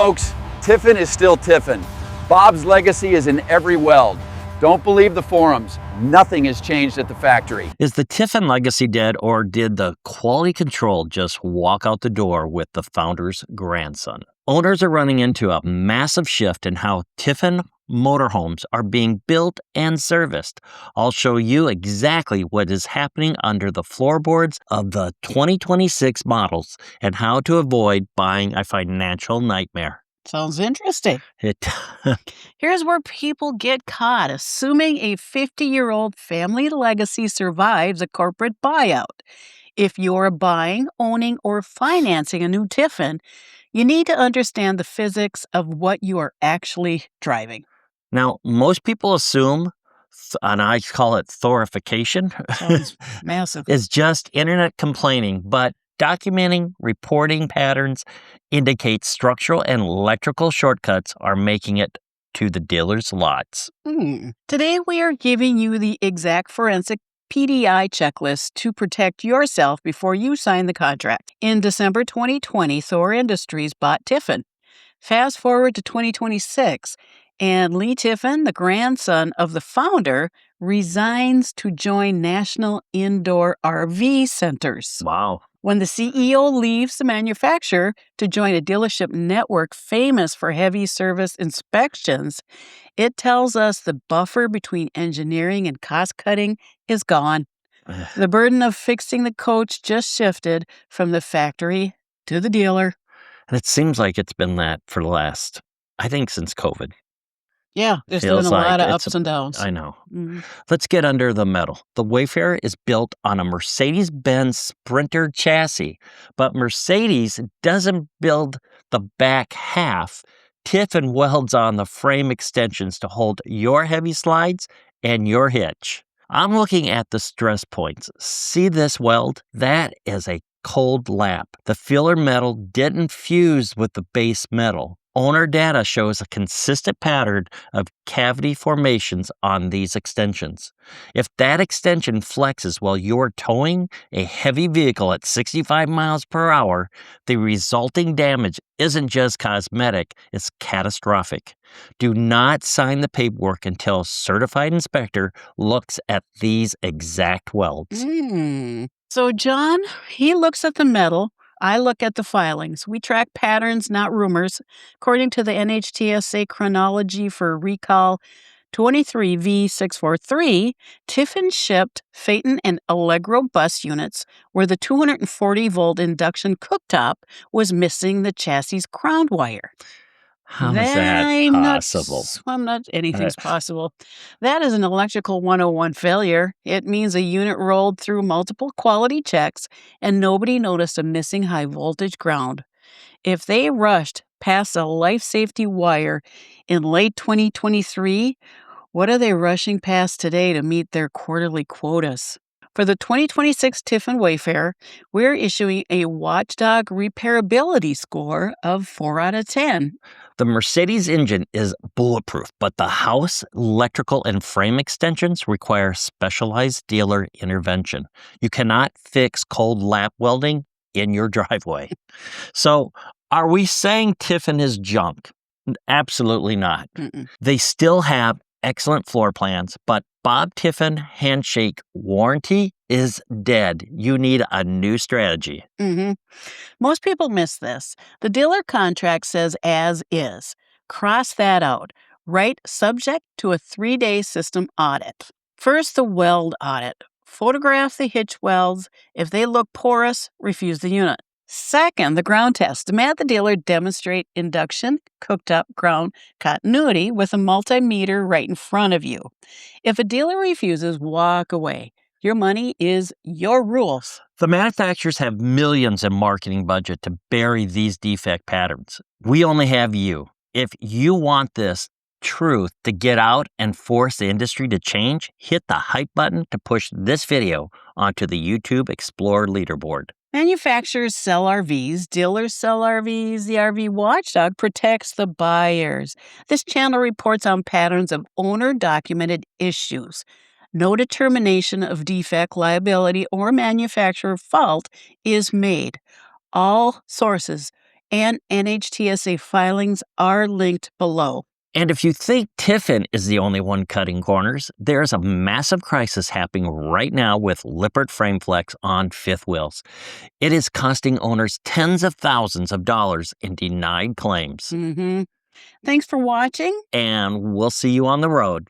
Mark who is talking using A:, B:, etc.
A: Folks, Tiffin is still Tiffin. Bob's legacy is in every weld. Don't believe the forums. Nothing has changed at the factory.
B: Is the Tiffin legacy dead, or did the quality control just walk out the door with the founder's grandson? Owners are running into a massive shift in how Tiffin motorhomes are being built and serviced. I'll show you exactly what is happening under the floorboards of the 2026 models and how to avoid buying a financial nightmare.
C: Sounds interesting.
B: It
C: Here's where people get caught, assuming a 50-year-old family legacy survives a corporate buyout. If you're buying, owning, or financing a new Tiffin, you need to understand the physics of what you are actually driving.
B: Now, most people assume, and I call it thorification,
C: Sounds massive.
B: is just internet complaining, but documenting reporting patterns indicates structural and electrical shortcuts are making it to the dealer's lots.
C: Today, we are giving you the exact forensic PDI checklist to protect yourself before you sign the contract. In December 2020, Thor Industries bought Tiffin. Fast forward to 2026, and Lee Tiffin, the grandson of the founder, resigns to join National Indoor RV Centers.
B: Wow.
C: When the CEO leaves the manufacturer to join a dealership network famous for heavy service inspections, it tells us the buffer between engineering and cost cutting is gone. The burden of fixing the coach just shifted from the factory to the dealer.
B: And it seems like it's been that for the last, I think, since COVID.
C: Yeah, there's been
B: Feels
C: a
B: like
C: lot of
B: it's
C: ups and downs.
B: I know.
C: Mhm.
B: Let's get under the metal. The Wayfarer is built on a Mercedes-Benz Sprinter chassis, but Mercedes doesn't build the back half. Tiffin welds on the frame extensions to hold your heavy slides and your hitch. I'm looking at the stress points. See this weld? That is a cold lap. The filler metal didn't fuse with the base metal. Owner data shows a consistent pattern of cavity formations on these extensions. If that extension flexes while you're towing a heavy vehicle at 65 miles per hour, the resulting damage isn't just cosmetic, it's catastrophic. Do not sign the paperwork until a certified inspector looks at these exact welds.
C: So John, he looks at the metal. I look at the filings. We track patterns, not rumors. According to the NHTSA chronology for recall 23V643, Tiffin shipped Phaeton and Allegro Bus units where the 240-volt induction cooktop was missing the chassis ground wire.
B: How is that possible?
C: Anything's possible. That is an electrical 101 failure. It means a unit rolled through multiple quality checks and nobody noticed a missing high voltage ground. If they rushed past a life safety wire in late 2023, what are they rushing past today to meet their quarterly quotas? For the 2026 Tiffin Wayfarer, we're issuing a Watchdog repairability score of 4 out of 10.
B: The Mercedes engine is bulletproof, but the house, electrical, and frame extensions require specialized dealer intervention. You cannot fix cold lap welding in your driveway. So, are we saying Tiffin is junk? Absolutely not. They still have excellent floor plans, but Bob Tiffin handshake warranty is dead. You need a new strategy.
C: Most people miss this. The dealer contract says as is. Cross that out. Write subject to a 3-day system audit. First, the weld audit. Photograph the hitch welds. If they look porous, refuse the unit. Second, the ground test. Demand the dealer demonstrate induction, cooktop ground continuity with a multimeter right in front of you. If a dealer refuses, walk away. Your money is your rules.
B: The manufacturers have millions in marketing budget to bury these defect patterns. We only have you. If you want this truth to get out and force the industry to change, hit the hype button to push this video onto the YouTube Explorer leaderboard.
C: Manufacturers sell RVs, dealers sell RVs, the RV Watchdog protects the buyers. This channel reports on patterns of owner-documented issues. No determination of defect, liability, or manufacturer fault is made. All sources and NHTSA filings are linked below.
B: And if you think Tiffin is the only one cutting corners, there's a massive crisis happening right now with Lippert Frame Flex on fifth wheels. It is costing owners tens of thousands of dollars in denied claims.
C: Thanks for watching.
B: And we'll see you on the road.